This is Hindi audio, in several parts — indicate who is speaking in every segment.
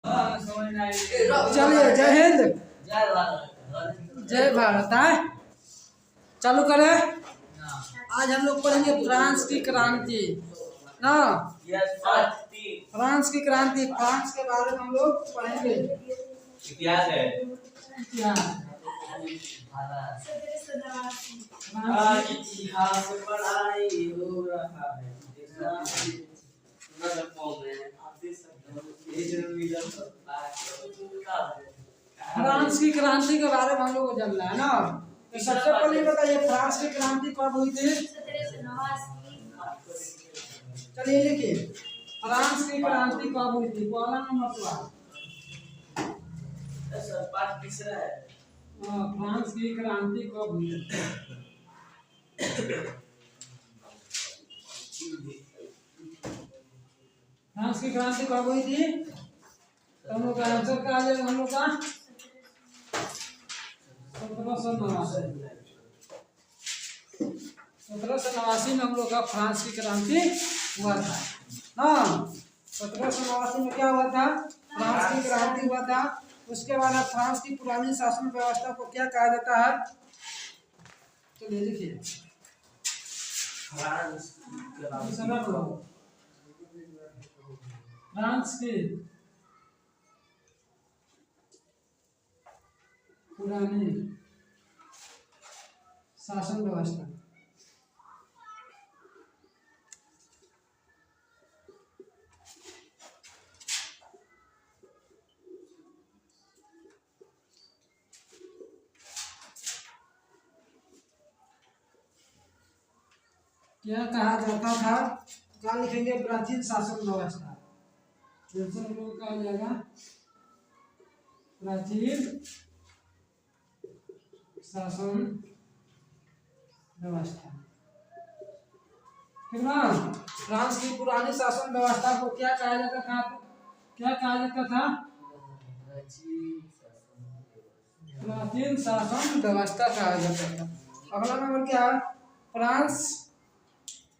Speaker 1: चलिए, जय हिंद, जय भारत। है चालू करें। आज हम लोग पढ़ेंगे फ्रांस की क्रांति ना। फ्रांस की क्रांति, फ्रांस के बारे में हम लोग पढ़ेंगे।
Speaker 2: इतिहास है। इतिहास पढ़ाई हो रहा है।
Speaker 1: फ्रांस की क्रांति के बारे में हम लोग को जानना है ना। तो सबसे पहले बताइए, फ्रांस की क्रांति कब हुई थी? चलिए लिखिए, फ्रांस की क्रांति कब हुई थी? पहला नंबर
Speaker 2: तीसरा है।
Speaker 1: फ्रांस की क्रांति कब हुई थी? फ्रांस की क्रांति कब हुई थी? तो हम लोग का आंसर क्या आ जाएगा? हम लोग का 1789 में हम लोग का फ्रांस की क्रांति हुआ था ना। 1789 में क्या हुआ था? फ्रांस की क्रांति हुआ था। उसके बाद फ्रांस की पुरानी शासन व्यवस्था को क्या कहा जाता है? चलिए लिखिए, फ्रांस की पुरानी शासन व्यवस्था क्या कहा जाता था? क्या लिखेंगे? प्राचीन शासन व्यवस्था। आंसर हम लोग का आ जाएगा प्राचीन शासन व्यवस्था। ठीक ना। फ्रांस की पुरानी शासन व्यवस्था को क्या कहा जाता था? क्या कहा जाता था? प्राचीन शासन व्यवस्था कहा जाता था। अगला नंबर क्या है? फ्रांस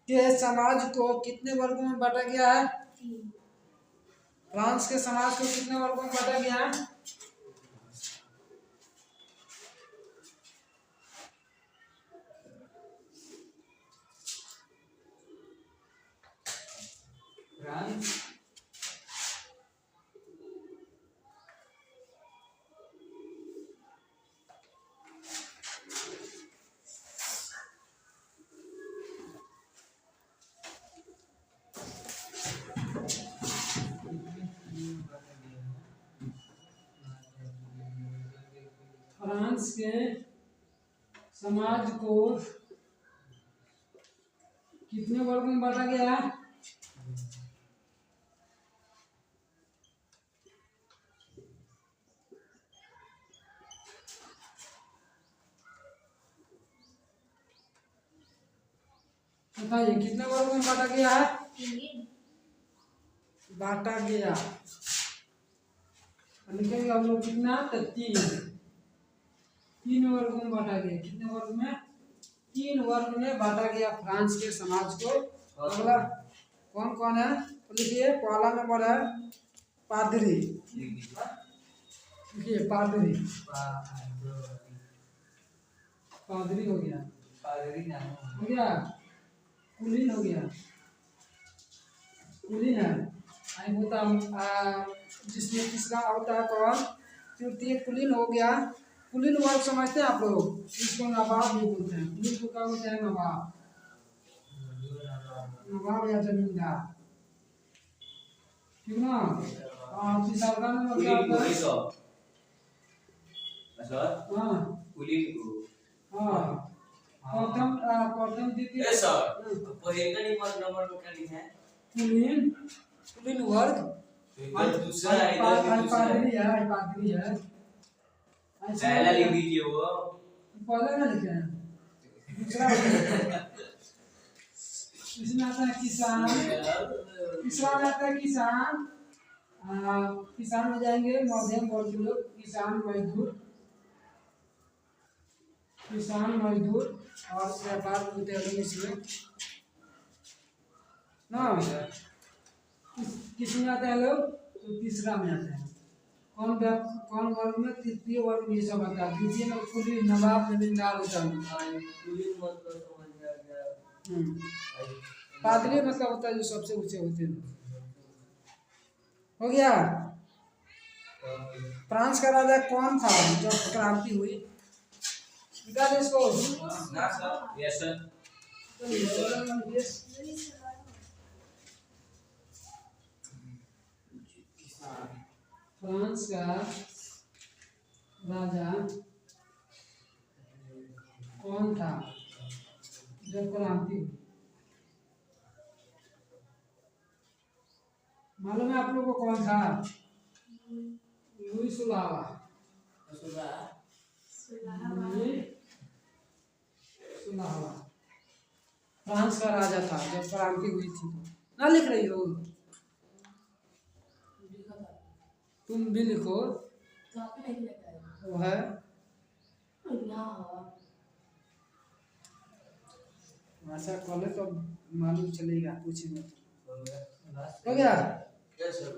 Speaker 1: के समाज को कितने वर्गों में बांटा गया है? फ्रांस के समाज को कितने वर्गों में बांटा गया है? फ्रांस के समाज को कितने वर्गों में बांटा गया है? बताइए, कितने वर्गों में बांटा गया है? बांटा गया लिखेंगे हम लोग कितना? तो तीन वर्गों में बांटा गया। कितने वर्ग में? 3 वर्ग में बांटा गया फ्रांस के समाज को। अगला कौन कौन है? तो लिखिए, पहला नंबर है पादरी। लिखिए, पादरी। पादरी हो गया, हो गया। कुलीन हो गया, कुलीन है। आई होता जिसमें तीसरा होता है कौन? तृतीय कुलीन हो गया। कुलीन वर्ग समझते हैं आप लोग? इसको नवाब भी बोलते हैं। कुलीन को क्या बोलते हैं? नवाब, नवाब या जमींदार। ठीक ना। तीसरा नंबर क्या होता है? हाँ,
Speaker 2: कुलीन को।
Speaker 1: हाँ, प्रथम द्वितीय
Speaker 2: नंबर को क्या लिखा है?
Speaker 1: कुलीन, कुलीन वर्ग।
Speaker 2: दूसरा है,
Speaker 1: पादरी है, पादरी है।
Speaker 2: पहला लिख दीजिए, वो
Speaker 1: पहले ना लिखे हैं, दूसरा इसमें आता है किसान। तीसरा में आता है किसान। किसान में जाएंगे मध्यम वर्ग लोग, किसान, मजदूर, किसान, मजदूर और व्यापार बोलते हैं इसमें ना। किस में आता है लोग? तो तीसरा में आता है। कौन वर्ग में तृतीय वर्ग में ये सब आता है। द्वितीय में कुली नवाब जमींदार होता है। पादरी मतलब होता है जो सबसे ऊंचे होते हैं। हो गया। फ्रांस का राजा कौन था जब क्रांति हुई? निकाल इसको।
Speaker 2: ना सर, यस सर।
Speaker 1: फ्रांस का राजा कौन था जब क्रांति हुई? मालूम है आप लोगों को कौन था? लुई सुलावा। सुलावा फ्रांस का राजा था जब क्रांति हुई थी। ना लिख रही हो? तुम भी लिखो। वो है भाषा कॉलेज तो मालूम चलेगा, पूछेंगे तो। हो गया।
Speaker 2: Yes sir.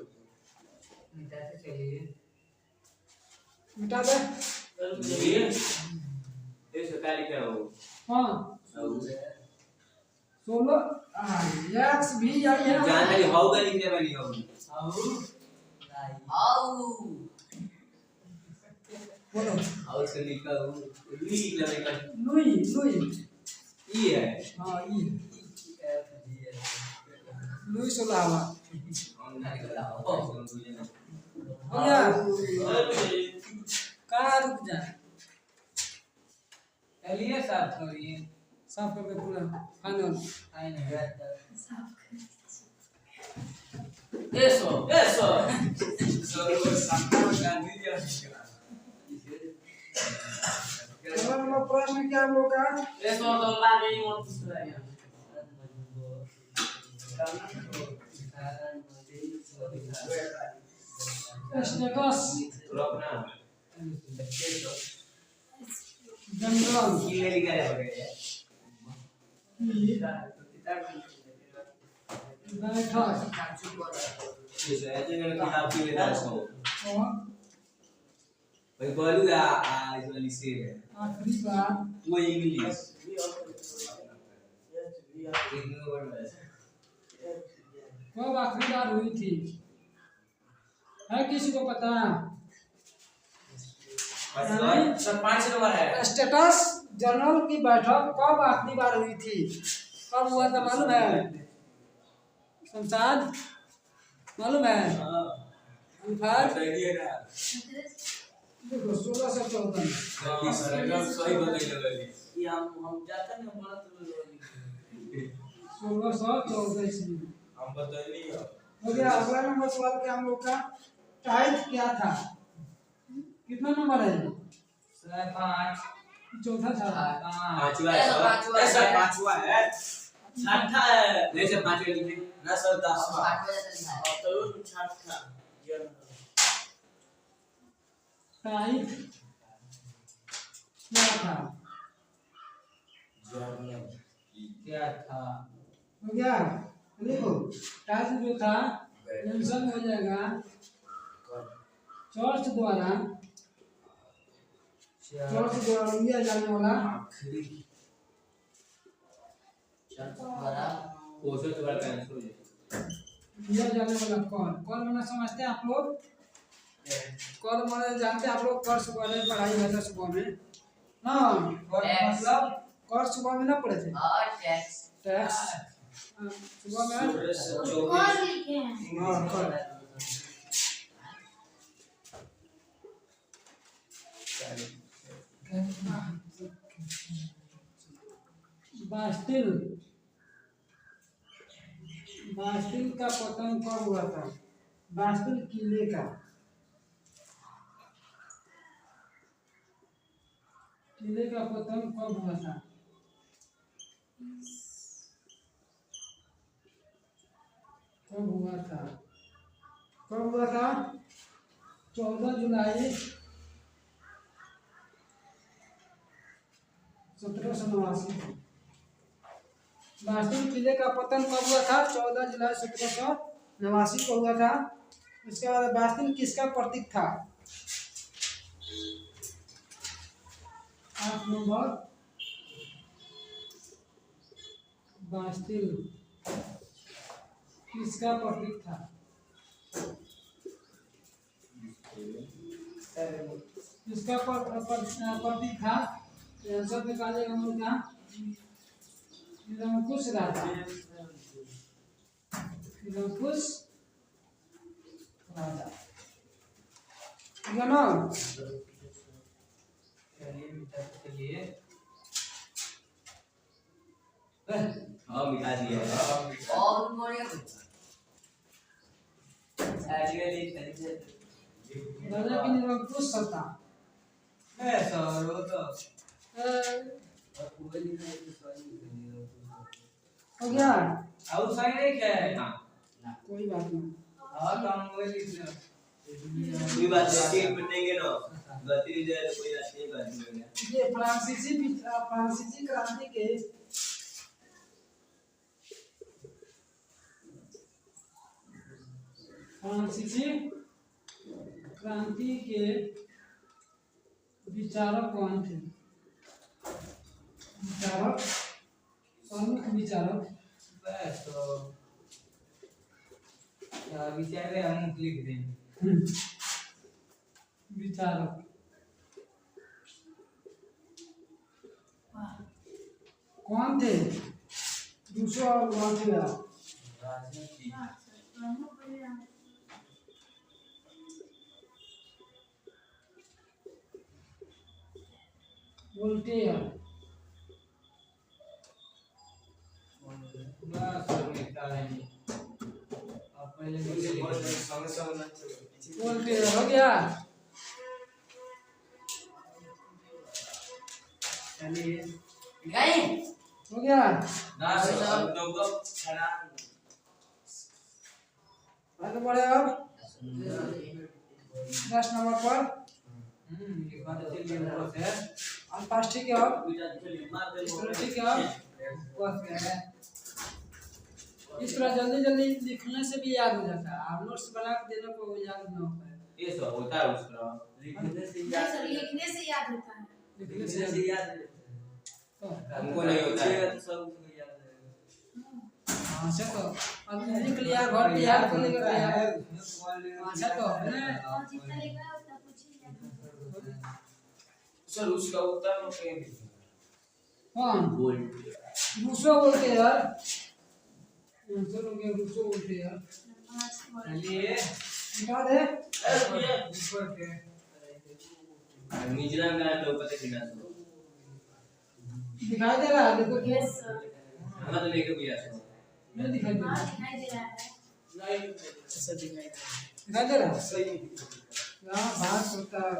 Speaker 1: मिटा दे।
Speaker 2: ये सरकारी क्या हो?
Speaker 1: हाँ 16 एक्स भी आई है।
Speaker 2: जानकारी हाउ का लिखने वाली हो। हाउ
Speaker 1: बोलो।
Speaker 2: हाउ से लिखा हो। लुई लिखने का।
Speaker 1: लुई लुई
Speaker 2: ई है।
Speaker 1: हाँ ई लुई सुलावा। हो गया। कहाँ रुक जा?
Speaker 2: चलिए साफ करिए।
Speaker 1: साफ करके पूरा final.
Speaker 2: Eso, eso. Solo sacamos la niña.
Speaker 1: Number प्रश्न क्या होगा?
Speaker 2: Eso no la ni montes traía.
Speaker 1: Status
Speaker 2: Propna.
Speaker 1: General
Speaker 2: Kile liga ya bagaimana?
Speaker 1: बैठक
Speaker 2: Eso, itu yang kita pilih langsung.
Speaker 1: और
Speaker 2: Baik baru dah visualisir.
Speaker 1: आखिरी बात
Speaker 2: वो इंग्लिश. Ini baru dah.
Speaker 1: कब आखिरी बार हुई थी? है किसी को पता?
Speaker 2: सर 5 नंबर है।
Speaker 1: स्टेटस जनरल की बैठक कब आखिरी बार हुई थी? कब हुआ था मालूम है? संसाद मालूम है? अल्फाज देखो 1614।
Speaker 2: सही बताइए। ये हम जाते हैं हमारा तो
Speaker 1: 1614 ईस्वी।
Speaker 2: हम बताइए।
Speaker 1: हो गया। अगला नंबर सवाल क्या हम लोग का? टाइप क्या था? कितना नंबर है?
Speaker 2: 5
Speaker 1: चौथा था।
Speaker 2: पांचवा है सर। पांचवा है। छठा है। नहीं सर पांचवा लिखिए। ना सर 10वां। तो छठा।
Speaker 1: टाइप क्या था?
Speaker 2: क्या था?
Speaker 1: हो गया। देखो टाइप जो था मेंशन हो जाएगा चर्च द्वारा लिया जाने वाला लिया जाने वाला कौन मैंने समझते हैं आप लोग? कौन मैंने जानते हैं आप लोग? कर सुबह में पढ़ाई हुआ था सुबह में ना? मतलब कर सुबह में ना पढ़े थे? टैक्स सुबह में बास्टिल का पतन कब हुआ था? बास्टिल किले का पतन कब हुआ था? कब हुआ था? 14 जुलाई 1789। बास्टिल किले का पतन कब हुआ था? 14 जुलाई 1789 को हुआ था। उसके बाद बास्टिल किसका प्रतीक था? 8 नंबर, बास्टिल किसका प्रतीक था? किसका प्रतीक था? आंसर निकालेगा हम लोग यहाँ। निरंकुश राजा, निरंकुश राजा, ठीक है ना?
Speaker 2: चलिए हाँ मिटा दिया
Speaker 3: और बोलिए
Speaker 1: राजा की निरंकुश सत्ता।
Speaker 2: सर वो तो
Speaker 1: हो गया?
Speaker 2: और सही नहीं क्या है ना
Speaker 1: कोई बात नहीं।
Speaker 2: हाँ तो हम वही लिख रहे हैं कोई बात नहीं मिटेंगे ना गलती हो जाए तो कोई बात नहीं कर देंगे
Speaker 1: ये फ्रांसीसी क्रांति के विचारक कौन थे? विचारक, प्रमुख विचारक।
Speaker 2: बस तो विचार में हम लिख देंगे
Speaker 1: विचारक कौन थे? रूसो और वोल्टेयर। वोल्टेयर
Speaker 2: बस मिटा देंगे अब पहले
Speaker 1: वोल्टेयर हो गया।
Speaker 2: चलिए
Speaker 3: गए
Speaker 1: हो गया। आगे बढ़े अब 10 नंबर पर
Speaker 2: ये बात चलिए बहुत है
Speaker 1: अंतर्राष्ट्रीय के अब अंतर्राष्ट्रीय के अब बस गया है। इस तरह जल्दी जल्दी लिखने से भी याद हो जाता है। आप नोट्स बना के देने को याद ना हो पाए।
Speaker 2: ये सब होता है उसका लिखने से याद
Speaker 3: होता है।
Speaker 1: लिखने से याद
Speaker 2: हमको नहीं होता है तो सब याद है
Speaker 1: हाँ अच्छा तो अब लिख लिया घर पे याद कर लेगा यार। अच्छा तो
Speaker 2: सर उसका उत्तर तो कहीं भी
Speaker 1: कौन? रूसो बोलते यार। आंसर हो गया रूसो बोलते यार।
Speaker 2: चलिए
Speaker 1: याद है?
Speaker 2: ऊपर के निजरा में तो पता कितना
Speaker 1: दिखाई दे रहा है देखो क्या?
Speaker 2: हम तो लेके भी आते हैं
Speaker 1: नहीं दिखाई दे रहा है।
Speaker 2: ऐसा दिखाई
Speaker 1: दिखाई दे रहा है?
Speaker 2: सही
Speaker 1: यहाँ बात होता है।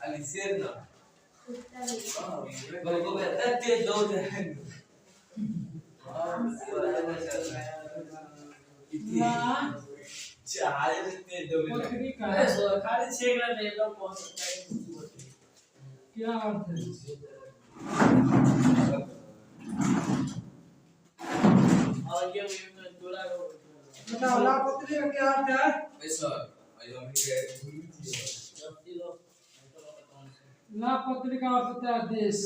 Speaker 2: अलिसेर ना बल्कि बेहतर तेज दो जाएंगे
Speaker 1: यहाँ
Speaker 2: चार तेज दो
Speaker 1: पत्री का
Speaker 2: खाली छेक ना दे तो पहुंच सकता है
Speaker 1: क्या अर्थ है?
Speaker 2: और ये थोड़ा
Speaker 1: बताओ लापत्री का क्या अर्थ है?
Speaker 2: ऐसा
Speaker 1: लापत्री का अर्थ होता है देश।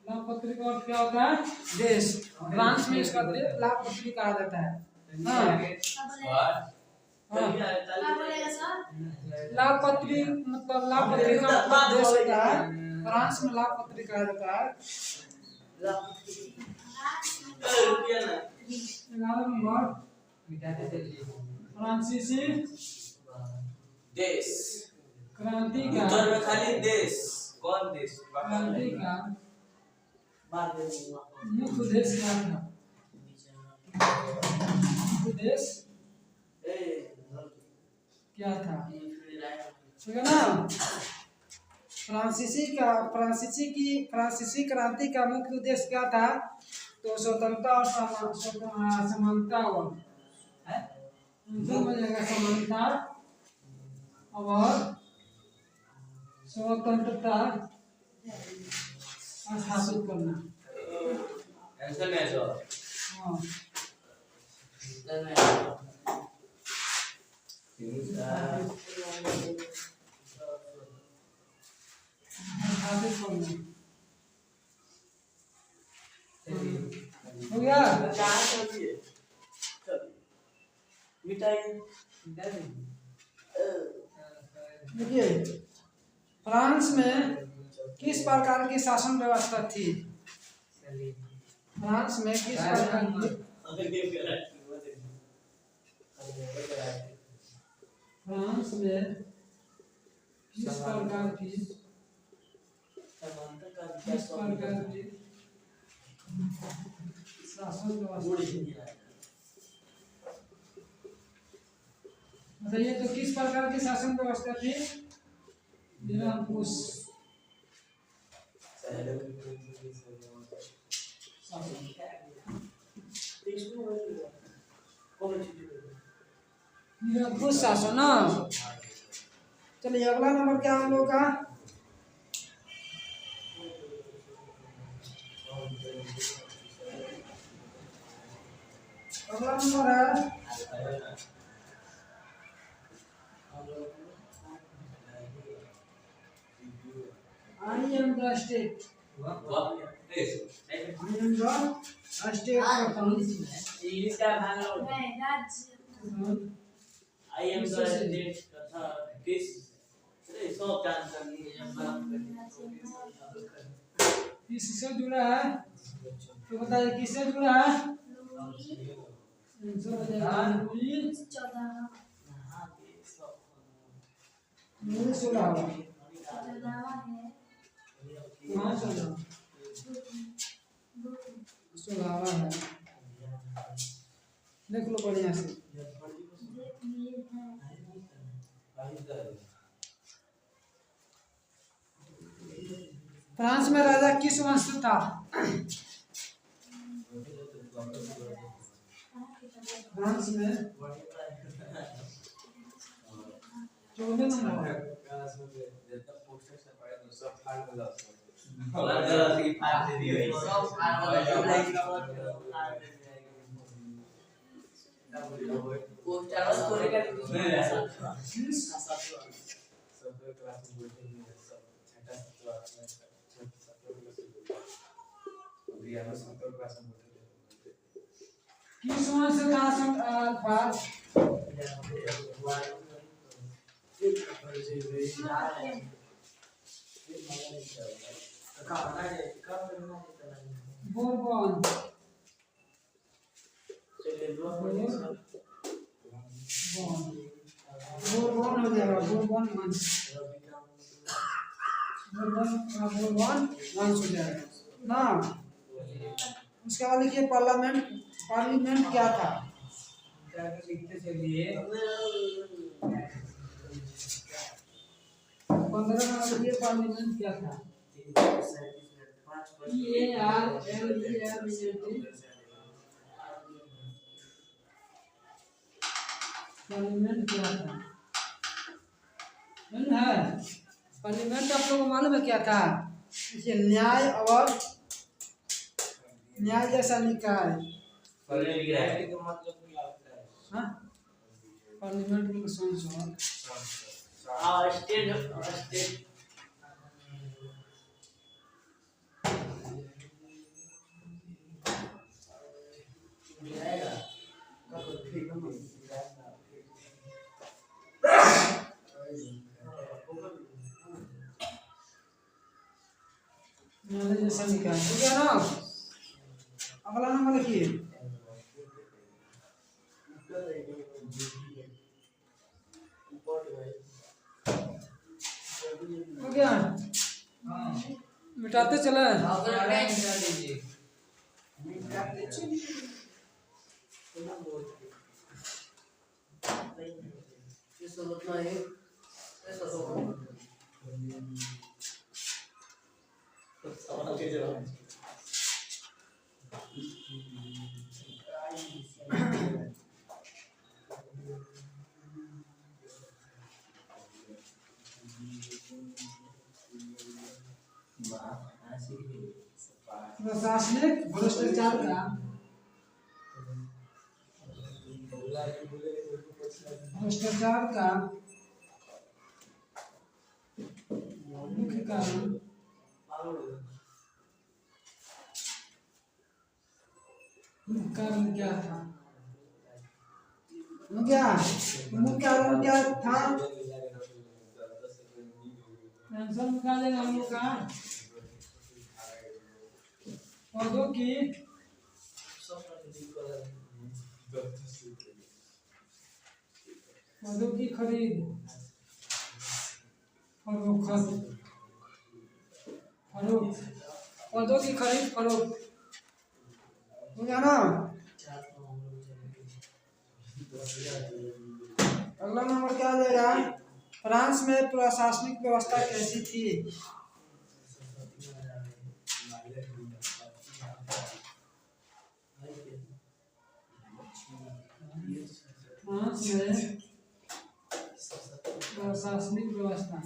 Speaker 1: लापत्री का अर्थ क्या होता है? देश। फ्रांस में इसका लापत्री कहा जाता है। हाँ लापत्री मतलब लापत्री का मतलब देश होता है। फ्रांस में लापत्री कहा जाता है। 11 नंबर फ्रांसीसी
Speaker 2: देश
Speaker 1: क्रांति का
Speaker 2: उत्तर में खाली देश कौन देश
Speaker 1: क्रांति का मुख्य उद्देश्य क्या था? मुख्य उद्देश्य क्या था? ठीक है ना? फ्रांसीसी क्रांति का मुख्य उद्देश्य क्या था? तो स्वतंत्रता और समानता और समानता और स्वतंत्रता स्थापित करना।
Speaker 2: ऐसा में ऐसा
Speaker 1: हाँ हो गया। देखिए फ्रांस में किस प्रकार की शासन व्यवस्था थी? फ्रांस में किस प्रकार की फ्रांस में किस प्रकार की शासन व्यवस्था थी? बताइए तो किस प्रकार की शासन व्यवस्था थी? बिना कुछ निरंकुश शासन ना। चलिए अगला नंबर क्या हम लोग का? अगला नंबर है I am the state.
Speaker 2: English का भाग लो।
Speaker 3: मैं राज्य
Speaker 2: आई एम द स्टेट तथा किस सब जानकारी
Speaker 1: किससे जुड़ा है? तो बताइए किससे जुड़ा है?
Speaker 3: लुई 14
Speaker 1: लुई 16
Speaker 3: है
Speaker 1: कहाँ 16 है? देख लो बढ़िया से। फ्रांस में राजा किस वंश था? फ्रांस में 14 नंबर किस वंश था फ्रांस? बोरबोन बोरबोन हो जाएगा। बोरबोन वंश बोरबोन वंश हो जाएगा ना। उसके बाद लिखिए पार्लियामेंट। पार्लियामेंट क्या था? लिखते चलिए 15 नंबर ये पार्लियामेंट क्या था? पार्लियामेंट क्या था? है पार्लियामेंट आप लोगों को मालूम है क्या था? देखिए न्याय और न्याय जैसा निकाय। हाँ पार्लियामेंट में संसद
Speaker 2: स्टेट
Speaker 1: न्याय जैसा निकाय हो गया ना। अगला नंबर लिखिए हो गया। मिटाते चले प्रशासनिक भ्रष्टाचार का भ्रष्टाचार का मुख्य कारण क्या था? मुख्य कारण क्या था? आंसर निकालेंगे हम लोग का पौधों की खरीद फरोख्त पौधों की खरीद फरोख्त हो गया ना। अगला नंबर क्या आ जाएगा? फ्रांस में प्रशासनिक व्यवस्था कैसी थी? फ्रांस में प्रशासनिक व्यवस्था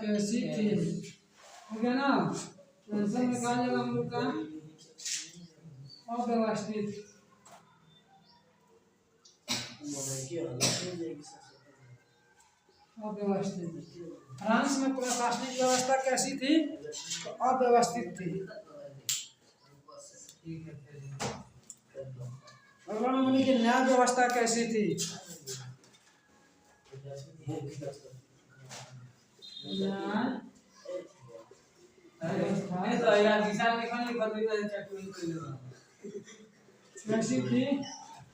Speaker 1: कैसी थी? हो गया ना। आंसर निकालेगा हम लोग का अव्यवस्थित। फ्रांस में प्रशासनिक व्यवस्था कैसी थी? तो अव्यवस्थित थी। अगला नंबर की न्याय व्यवस्था कैसी थी? कैसी थी?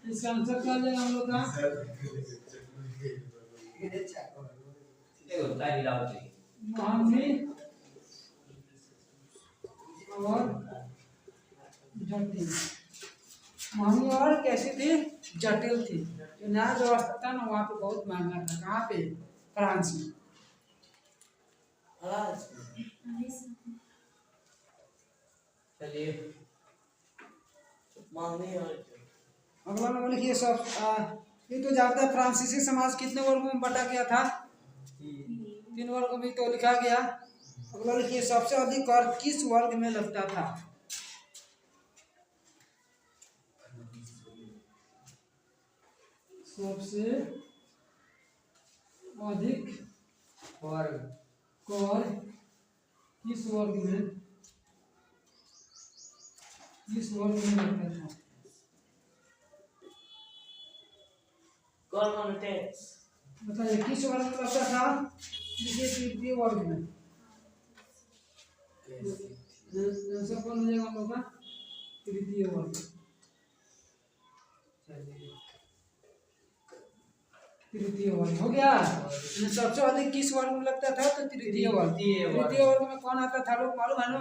Speaker 1: इसका आंसर क्या देगा हम लोग का? महंगी और जटिल। महंगी और कैसी थी? जटिल थी। जो न्याय व्यवस्था था ना वहाँ पे बहुत महंगा था। कहाँ पे? फ्रांस में। अगला नंबर लिखिए सब। ये तो जानते हैं फ्रांसीसी समाज कितने वर्गों में बटा गया था? 3 वर्गों में तो लिखा गया। अगला लिखिए सबसे अधिक कर किस वर्ग में लगता था? सबसे अधिक कर किस वर्ग में लगता था? बताइए किस वर्ग में लगता था? तृतीय वर्ग में। आंसर कौन हो जाएगा हम लोग का? तृतीय वर्ग। तृतीय वर्ग हो गया। सबसे अधिक किस वर्ग में लगता था? तो तृतीय वर्ग। तृतीय वर्ग में कौन आता था लोग मालूम है ना?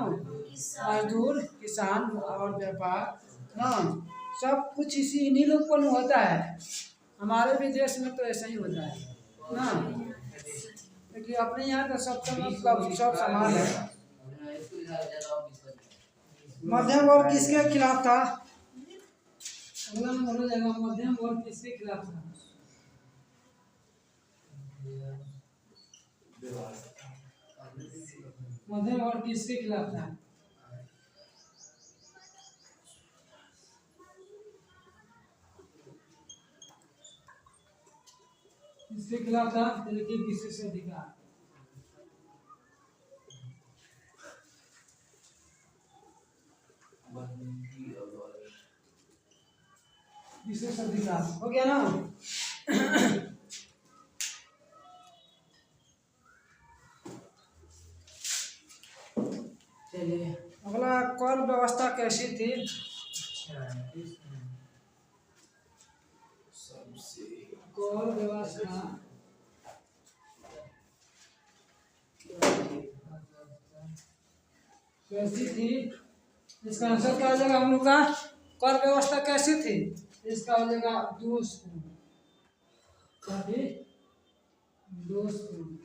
Speaker 1: मजदूर, किसान और व्यापार ना, सब कुछ इन्हीं लोग पर होता है। हमारे भी देश में तो ऐसा ही होता है ना, क्योंकि अपने यहाँ तो सब समान है। मध्यम वर्ग किसके खिलाफ था? अगला नंबर हो जाएगा मध्यम वर्ग किसके खिलाफ था? मध्यम वर्ग किसके खिलाफ था? किसके खिलाफ था? देखिए विशेष अधिकार। विशेष अधिकार हो गया ना। अगला कर व्यवस्था कैसी थी? कर व्यवस्था कैसी थी? इसका आंसर क्या हो जाएगा हम लोग का? कर व्यवस्था कैसी थी? इसका हो जाएगा दोषपूर्ण। दोषपूर्ण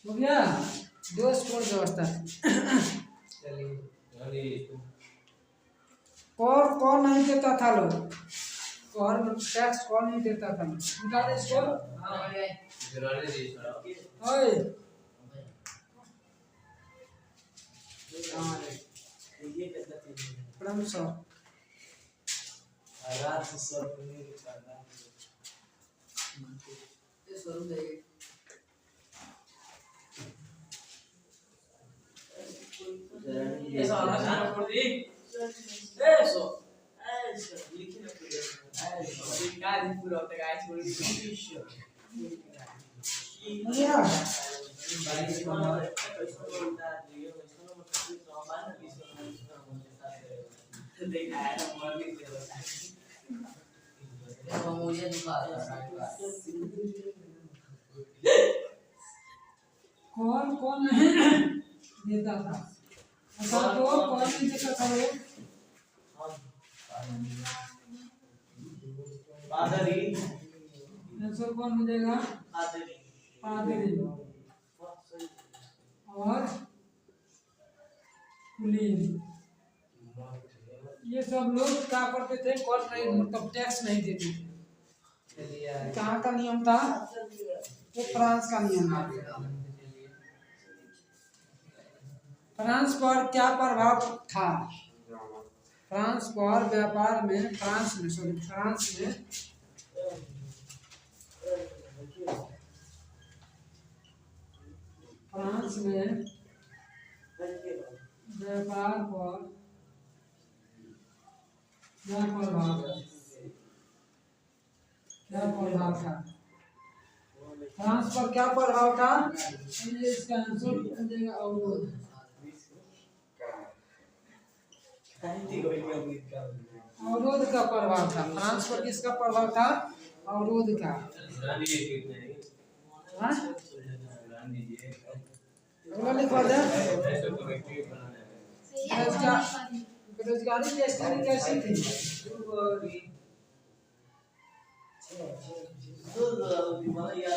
Speaker 1: हो गया। दोषपूर्ण व्यवस्था। कर नहीं देता था लोग। स्कोर टैक्स कौन नहीं देता था निकाल दे स्कोर ओए प्रणाम सर
Speaker 3: ये स्वरूप है
Speaker 2: ऐसा वाला जाना पड़ दी ऐसो ऐसो लिखी ना पूरे ऐसो का दिन पूरा होता है छोड़ दी
Speaker 1: क्या
Speaker 2: बाइक से हमारे पैसा बोलता है ये पैसा मतलब सामान ना किसी को देखा है ना मर भी दे रहा है
Speaker 3: ये मुझे दिखा
Speaker 1: कौन कौन नहीं देता था ऐसा तो कौन नहीं देता था वो
Speaker 2: पादरी
Speaker 1: आंसर कौन हो जाएगा
Speaker 2: पादरी
Speaker 1: पादरी और कुलीन ये सब लोग क्या करते थे कौन नहीं मतलब टैक्स नहीं देते थे कहाँ का नियम था वो फ्रांस का नियम था फ्रांस पर क्या प्रभाव था फ्रांस पर व्यापार में फ्रांस में व्यापार पर क्या प्रभाव था फ्रांस पर क्या प्रभाव था इसका आंसर हो जाएगा अवरोध अवरोध का प्रभाव था फ्रांस पर किसका प्रभाव था अवरोध का हाँ? अगला लिखवा दे बेरोजगारी की स्थिति कैसी थी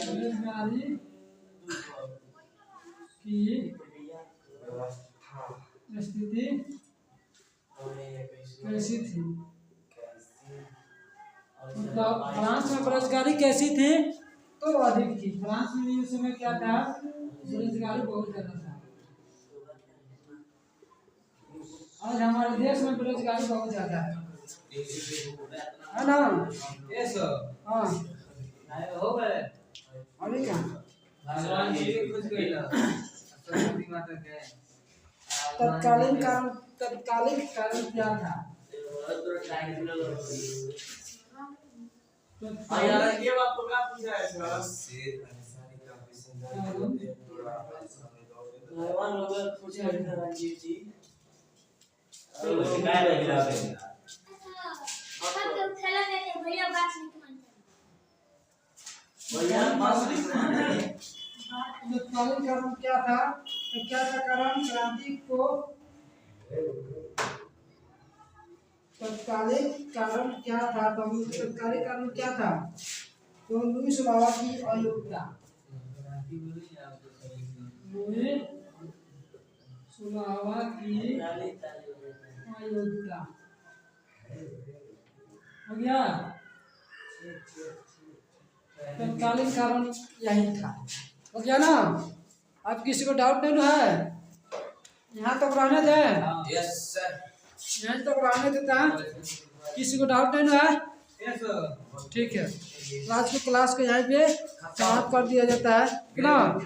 Speaker 1: बेरोजगारी की स्थिति कैसी थी मतलब फ्रांस में बेरोजगारी कैसी थी तो अधिक थी फ्रांस में उस समय क्या था बेरोजगारी बहुत ज्यादा था आज हमारे देश में बेरोजगारी बहुत ज्यादा है ना
Speaker 2: यस
Speaker 1: हाँ
Speaker 2: हो गए
Speaker 1: अभी क्या
Speaker 2: भगवान जी कुछ कहला सरस्वती माता के
Speaker 1: तत्कालीन कारण क्या था
Speaker 2: यार ये बात तो क्या पूछा है सर भगवान लोग पूछे हैं रंजीत जी शिकायत है गिरा पे भैया बात
Speaker 1: तत्कालीन कारण क्या था तो क्या था कारण क्रांति को तत्कालीन कारण क्या था तो तत्कालीन कारण क्या था तो लुईस लावा की अयोग्यता लुईस लावा की अयोग्यता हो गया तत्कालीन कारण यही था हो गया ना अब किसी को डाउट नहीं है यहाँ तक रहने दे
Speaker 2: यस सर
Speaker 1: यहाँ तक रहने देता किसी को डाउट नहीं है
Speaker 2: यस
Speaker 1: ठीक है आज की क्लास को यहाँ पे समाप्त कर दिया जाता है ना।